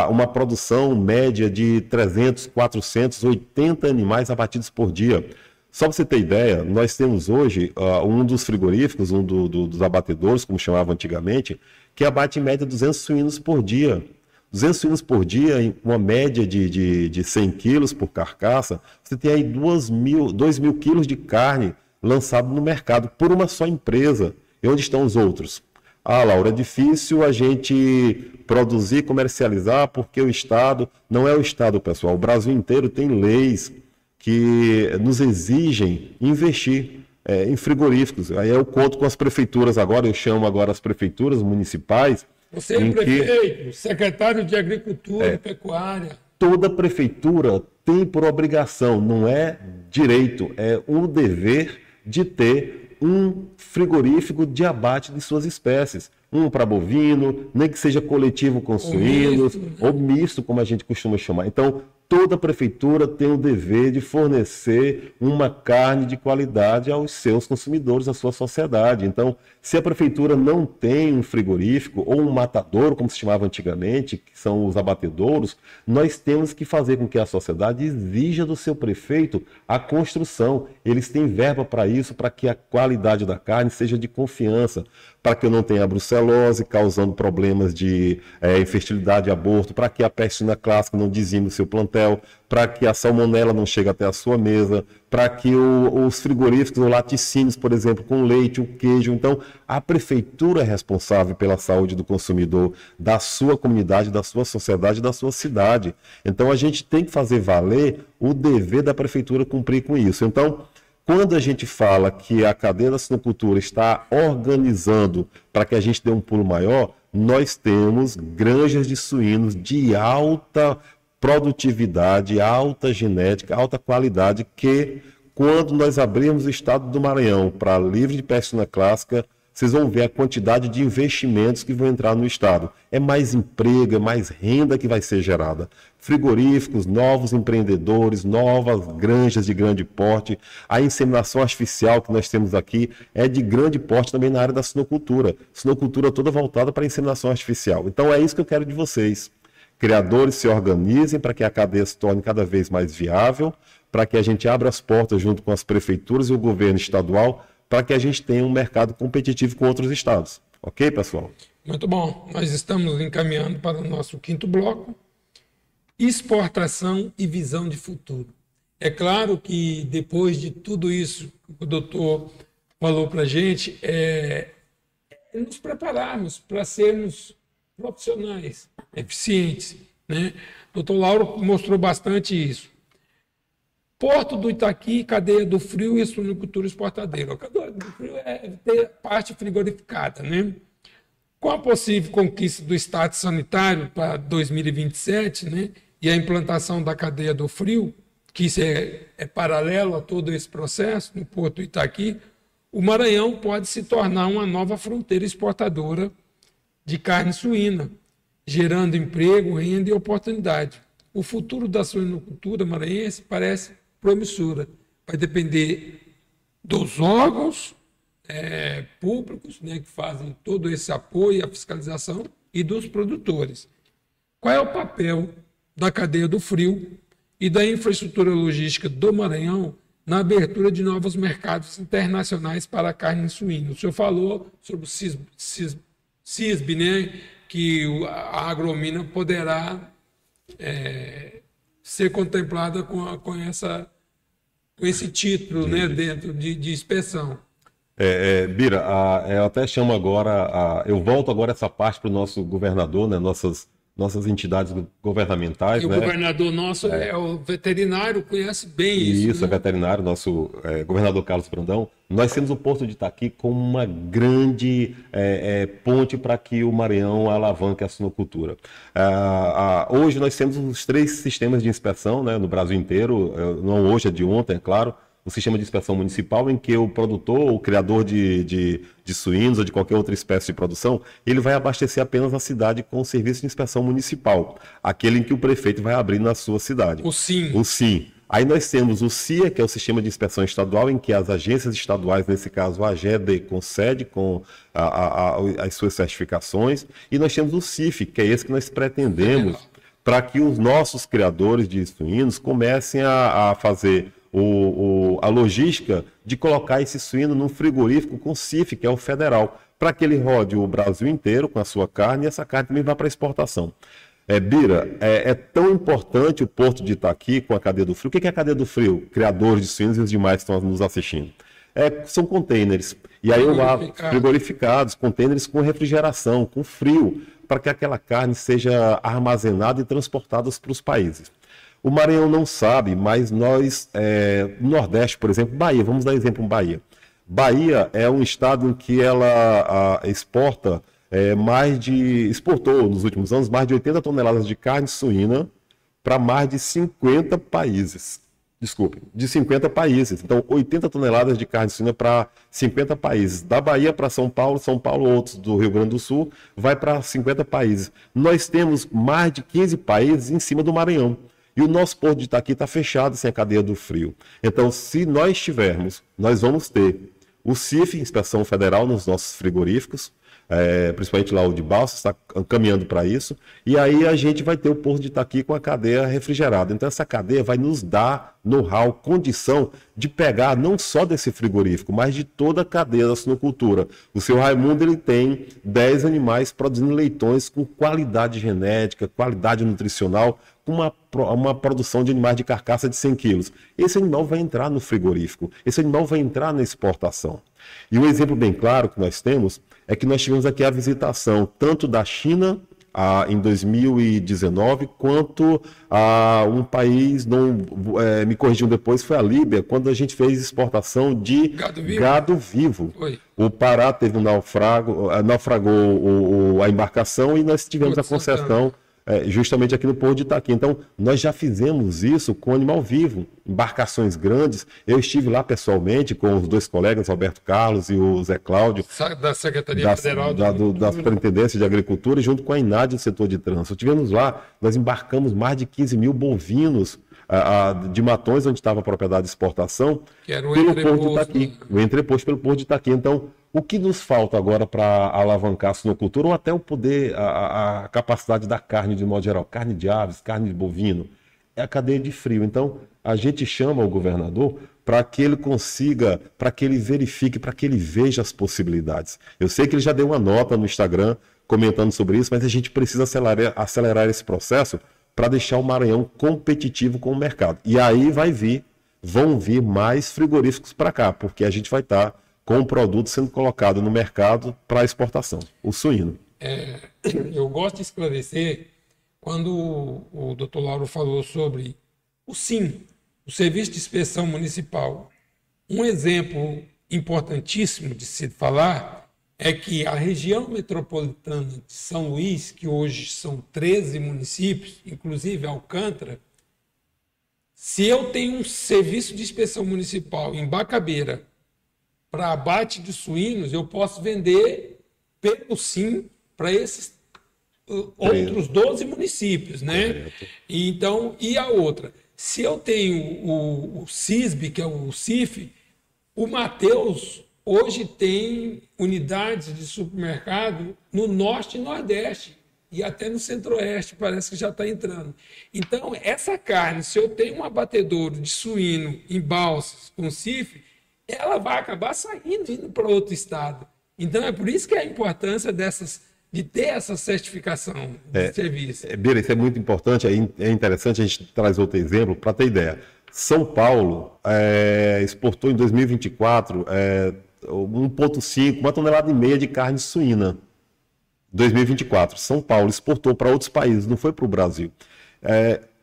uma produção média de 300, 480 animais abatidos por dia. Só para você ter ideia, nós temos hoje um dos frigoríficos, dos abatedores, como chamava antigamente, que abate em média 200 suínos por dia. 200 suínos por dia, em uma média de 100 quilos por carcaça, você tem aí 2 mil quilos de carne lançado no mercado por uma só empresa. E onde estão os outros? Laura, é difícil a gente produzir, comercializar, porque o Estado, não é o Estado, pessoal, o Brasil inteiro tem leis que nos exigem investir em frigoríficos. Aí eu conto com as prefeituras agora, eu chamo agora as prefeituras municipais. Você é prefeito, secretário de Agricultura e Pecuária. Toda prefeitura tem por obrigação, não é direito, é um dever de ter um frigorífico de abate de suas espécies. Um para bovino, nem que seja coletivo com suínos, ou misto, como a gente costuma chamar. Então, toda prefeitura tem o dever de fornecer uma carne de qualidade aos seus consumidores, à sua sociedade. Então, se a prefeitura não tem um frigorífico ou um matadouro, como se chamava antigamente, que são os abatedouros, nós temos que fazer com que a sociedade exija do seu prefeito a construção. Eles têm verba para isso, para que a qualidade da carne seja de confiança, para que eu não tenha brucelose causando problemas de infertilidade e aborto, para que a peste suína clássica não dizime o seu plantel, para que a salmonela não chegue até a sua mesa, para que os frigoríficos ou laticínios, por exemplo, com leite, o queijo. Então, a prefeitura é responsável pela saúde do consumidor, da sua comunidade, da sua sociedade, da sua cidade. Então, a gente tem que fazer valer o dever da prefeitura cumprir com isso. Então, quando a gente fala que a cadeia da suinocultura está organizando para que a gente dê um pulo maior, nós temos granjas de suínos de alta produtividade, alta genética, alta qualidade, que quando nós abrirmos o estado do Maranhão para livre de peste suína clássica, vocês vão ver a quantidade de investimentos que vão entrar no estado. É mais emprego, é mais renda que vai ser gerada. Frigoríficos, novos empreendedores, novas granjas de grande porte. A inseminação artificial que nós temos aqui é de grande porte também na área da suinocultura. Suinocultura toda voltada para a inseminação artificial. Então é isso que eu quero de vocês. Criadores se organizem para que a cadeia se torne cada vez mais viável, para que a gente abra as portas junto com as prefeituras e o governo estadual, para que a gente tenha um mercado competitivo com outros estados. Ok, pessoal? Muito bom. Nós estamos encaminhando para o nosso quinto bloco. Exportação e visão de futuro. É claro que depois de tudo isso que o doutor falou para a gente, nos prepararmos para sermos profissionais, eficientes, né? O doutor Lauro mostrou bastante isso. Porto do Itaqui, cadeia do frio e suinocultura exportadeira. A cadeia do frio é ter parte frigorificada, né? Com a possível conquista do status sanitário para 2027, né? E a implantação da cadeia do frio, que isso é paralelo a todo esse processo, no Porto do Itaqui, o Maranhão pode se tornar uma nova fronteira exportadora de carne suína, gerando emprego, renda e oportunidade. O futuro da suinocultura maranhense parece promissora. Vai depender dos órgãos públicos, né, que fazem todo esse apoio à fiscalização, e dos produtores. Qual é o papel da cadeia do frio e da infraestrutura logística do Maranhão na abertura de novos mercados internacionais para a carne suína? O senhor falou sobre o CISB, né, que a agromina poderá ser contemplada com esse título, né, dentro de inspeção. Bira, eu até chamo agora, eu volto agora essa parte para o nosso governador, né, nossas entidades governamentais. E o né? governador nosso é o veterinário, conhece bem isso. Isso, né? é veterinário, nosso governador Carlos Brandão. Nós temos o Porto de Itaqui como uma grande ponte para que o Maranhão alavanque a suinocultura. Hoje nós temos os 3 sistemas de inspeção, né, no Brasil inteiro, não hoje, é de ontem, é claro. O sistema de inspeção municipal, em que o produtor, o criador de suínos ou de qualquer outra espécie de produção, ele vai abastecer apenas a cidade com o serviço de inspeção municipal, aquele em que o prefeito vai abrir na sua cidade. O SIM. O SIM. Aí nós temos o CIA, que é o Sistema de Inspeção Estadual, em que as agências estaduais, nesse caso a AGED, concede com as suas certificações, e nós temos o CIF, que é esse que nós pretendemos para que os nossos criadores de suínos comecem a fazer a logística de colocar esse suíno num frigorífico com CIF, que é o federal, para que ele rode o Brasil inteiro com a sua carne e essa carne também vá para exportação. Bira, é tão importante o Porto de Itaqui com a cadeia do frio. O que é a cadeia do frio? Criadores de suínos e os demais que estão nos assistindo. São containers. E aí frigorificados, containers com refrigeração, com frio, para que aquela carne seja armazenada e transportada para os países. O Maranhão não sabe, mas nós, no Nordeste, por exemplo, Bahia, vamos dar exemplo em Bahia. Bahia é um estado em que ela exportou nos últimos anos mais de 80 toneladas de carne suína para mais de 50 países. Desculpe, de 50 países. Então, 80 toneladas de carne suína para 50 países. Da Bahia para São Paulo, outros do Rio Grande do Sul, vai para 50 países. Nós temos mais de 15 países em cima do Maranhão. E o nosso Porto de Itaqui está fechado sem a cadeia do frio. Então, se nós tivermos, nós vamos ter o CIF, Inspeção Federal, nos nossos frigoríficos, principalmente lá o de Balsas, está caminhando para isso, e aí a gente vai ter o Porto de Itaqui com a cadeia refrigerada. Então essa cadeia vai nos dar know-how, condição de pegar não só desse frigorífico, mas de toda a cadeia da suinocultura. O seu Raimundo, ele tem 10 animais produzindo leitões com qualidade genética, qualidade nutricional, com uma produção de animais de carcaça de 100 quilos. Esse animal vai entrar no frigorífico, esse animal vai entrar na exportação. E um exemplo bem claro que nós temos é que nós tivemos aqui a visitação tanto da China em 2019, quanto a um país, me corrigiam depois, foi a Líbia, quando a gente fez exportação de gado vivo. O Pará teve um naufragou a embarcação e nós tivemos a concessão justamente aqui no Porto de Itaqui. Então, nós já fizemos isso com animal vivo, embarcações grandes. Eu estive lá pessoalmente com os 2 colegas, Roberto Carlos e o Zé Cláudio, da Secretaria Federal da Superintendência de Agricultura, junto com a INAD do setor de trânsito. Tivemos lá, nós embarcamos mais de 15 mil bovinos de Matões, onde estava a propriedade de exportação, que era pelo Porto de Itaqui, o entreposto pelo Porto de Itaqui. Então, o que nos falta agora para alavancar a suinocultura, ou até o poder, a capacidade da carne de modo geral, carne de aves, carne de bovino, é a cadeia de frio. Então, a gente chama o governador para que ele consiga, para que ele verifique, para que ele veja as possibilidades. Eu sei que ele já deu uma nota no Instagram comentando sobre isso, mas a gente precisa acelerar esse processo para deixar o Maranhão competitivo com o mercado. E aí vão vir mais frigoríficos para cá, porque a gente vai estar com o produto sendo colocado no mercado para exportação, o suíno. Eu gosto de esclarecer, quando o doutor Lauro falou sobre o SIM, o Serviço de Inspeção Municipal, um exemplo importantíssimo de se falar é que a região metropolitana de São Luís, que hoje são 13 municípios, inclusive Alcântara, se eu tenho um serviço de inspeção municipal em Bacabeira para abate de suínos, eu posso vender pelo SIM para esses outros 12 municípios, né? Então, e a outra? Se eu tenho o CISB, que é o CIF, o Mateus hoje tem unidades de supermercado no Norte e Nordeste. e até no Centro-Oeste parece que já está entrando. Então, essa carne, se eu tenho um abatedouro de suíno em Balsas, com CIF, ela vai acabar saindo, indo para outro estado. Então, é por isso que é a importância de ter essa certificação de serviço. Bira, isso é muito importante, é interessante, a gente traz outro exemplo, para ter ideia. São Paulo exportou em 2024 1,5, uma tonelada e meia de carne suína. 2024. São Paulo exportou para outros países, não foi para o Brasil.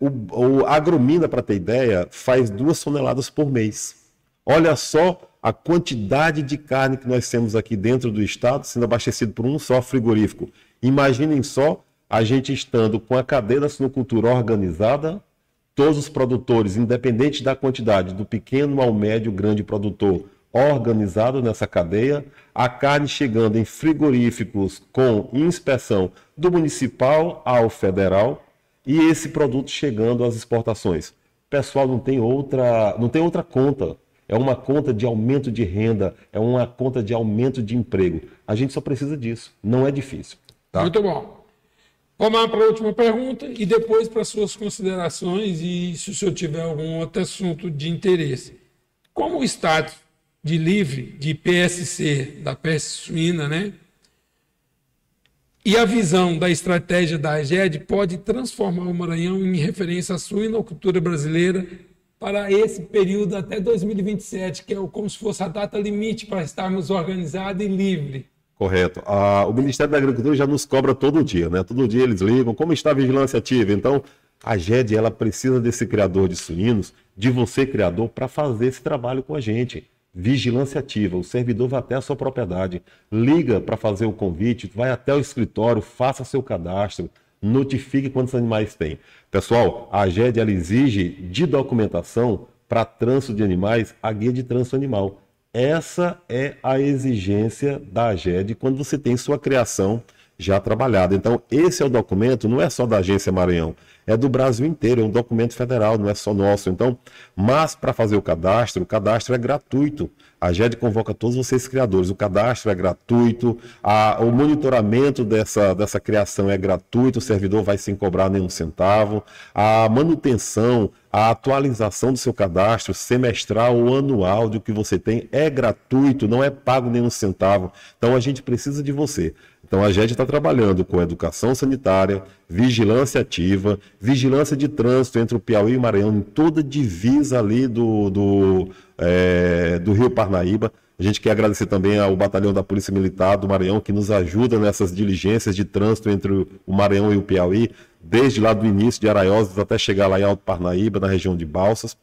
O Agromina, para ter ideia, faz 2 toneladas por mês. Olha só a quantidade de carne que nós temos aqui dentro do estado, sendo abastecido por um só frigorífico. Imaginem só a gente estando com a cadeia da suinocultura organizada, todos os produtores, independente da quantidade, do pequeno ao médio, grande produtor, organizado nessa cadeia, a carne chegando em frigoríficos com inspeção do municipal ao federal e esse produto chegando às exportações. Pessoal, não tem outra conta. É uma conta de aumento de renda, é uma conta de aumento de emprego. A gente só precisa disso, não é difícil. Tá? Muito bom. Vamos lá para a última pergunta e depois para as suas considerações e se o senhor tiver algum outro assunto de interesse. Como o status de livre de PSC, da peste suína, né? E a visão da estratégia da AGED pode transformar o Maranhão em referência à suinocultura brasileira para esse período até 2027, que é como se fosse a data limite para estarmos organizados e livres. Correto. O Ministério da Agricultura já nos cobra todo dia, né? Todo dia eles ligam, como está a vigilância ativa? Então, a AGED, ela precisa desse criador de suínos, de você, criador, para fazer esse trabalho com a gente. Vigilância ativa, o servidor vai até a sua propriedade, liga para fazer o convite, vai até o escritório, faça seu cadastro, notifique quantos animais tem. Pessoal, a AGED, ela exige de documentação para trânsito de animais a guia de trânsito animal. Essa é a exigência da AGED quando você tem sua criação já trabalhada. Então, esse é o documento, não é só da Agência Maranhão, é do Brasil inteiro, é um documento federal, não é só nosso. Então, mas para fazer o cadastro é gratuito. A AGED convoca todos vocês criadores, o cadastro é gratuito, o monitoramento dessa criação é gratuito, o servidor vai sem cobrar nenhum centavo, a manutenção, a atualização do seu cadastro, semestral ou anual do que você tem é gratuito, não é pago nenhum centavo. Então a gente precisa de você. Então a AGED está trabalhando com educação sanitária, vigilância ativa, vigilância de trânsito entre o Piauí e o Maranhão, em toda divisa ali do Rio Parnaíba. A gente quer agradecer também ao Batalhão da Polícia Militar do Maranhão, que nos ajuda nessas diligências de trânsito entre o Maranhão e o Piauí, desde lá do início de Araioses até chegar lá em Alto Parnaíba, na região de Balsas.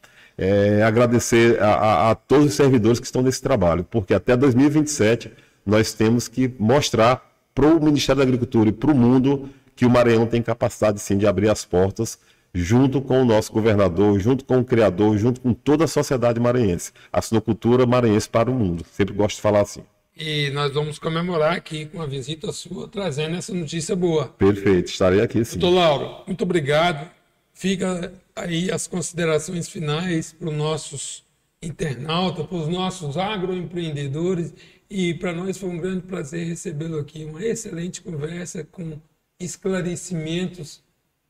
Agradecer a todos os servidores que estão nesse trabalho, porque até 2027 nós temos que mostrar para o Ministério da Agricultura e para o mundo que o Maranhão tem capacidade sim de abrir as portas junto com o nosso governador, junto com o criador, junto com toda a sociedade maranhense. A suinocultura maranhense para o mundo. Sempre gosto de falar assim. E nós vamos comemorar aqui com a visita sua, trazendo essa notícia boa. Perfeito, estarei aqui sim. Doutor Lauro, muito obrigado. Fica aí as considerações finais para os nossos internautas, para os nossos agroempreendedores. E para nós foi um grande prazer recebê-lo aqui. Uma excelente conversa com esclarecimentos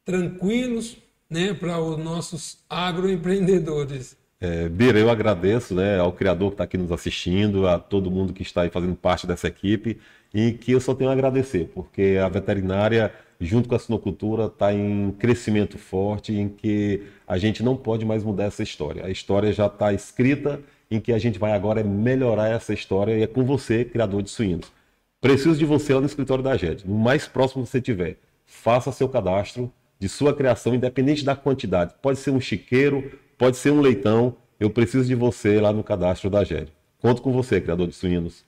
tranquilos, né, para os nossos agroempreendedores. Bira, eu agradeço, né, ao criador que está aqui nos assistindo, a todo mundo que está aí fazendo parte dessa equipe, e que eu só tenho a agradecer, porque a veterinária, junto com a suinocultura, está em crescimento forte, em que a gente não pode mais mudar essa história. A história já está escrita, em que a gente vai agora melhorar essa história, e é com você, criador de suínos. Preciso de você lá no escritório da AGED, no mais próximo que você tiver. Faça seu cadastro de sua criação, independente da quantidade. Pode ser um chiqueiro, pode ser um leitão. Eu preciso de você lá no cadastro da AGED. Conto com você, criador de suínos.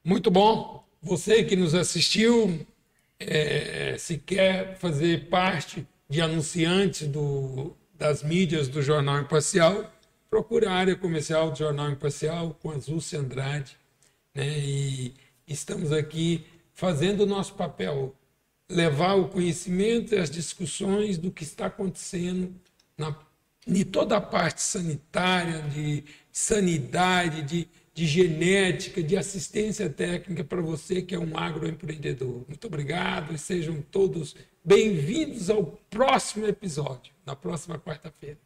Muito bom. Você que nos assistiu, se quer fazer parte de anunciantes das mídias do Jornal Imparcial, procure a área comercial do Jornal Imparcial com a Zúcia Andrade, né? E estamos aqui fazendo o nosso papel, levar o conhecimento e as discussões do que está acontecendo em toda a parte sanitária, de sanidade, de genética, de assistência técnica para você que é um agroempreendedor. Muito obrigado e sejam todos bem-vindos ao próximo episódio, na próxima quarta-feira.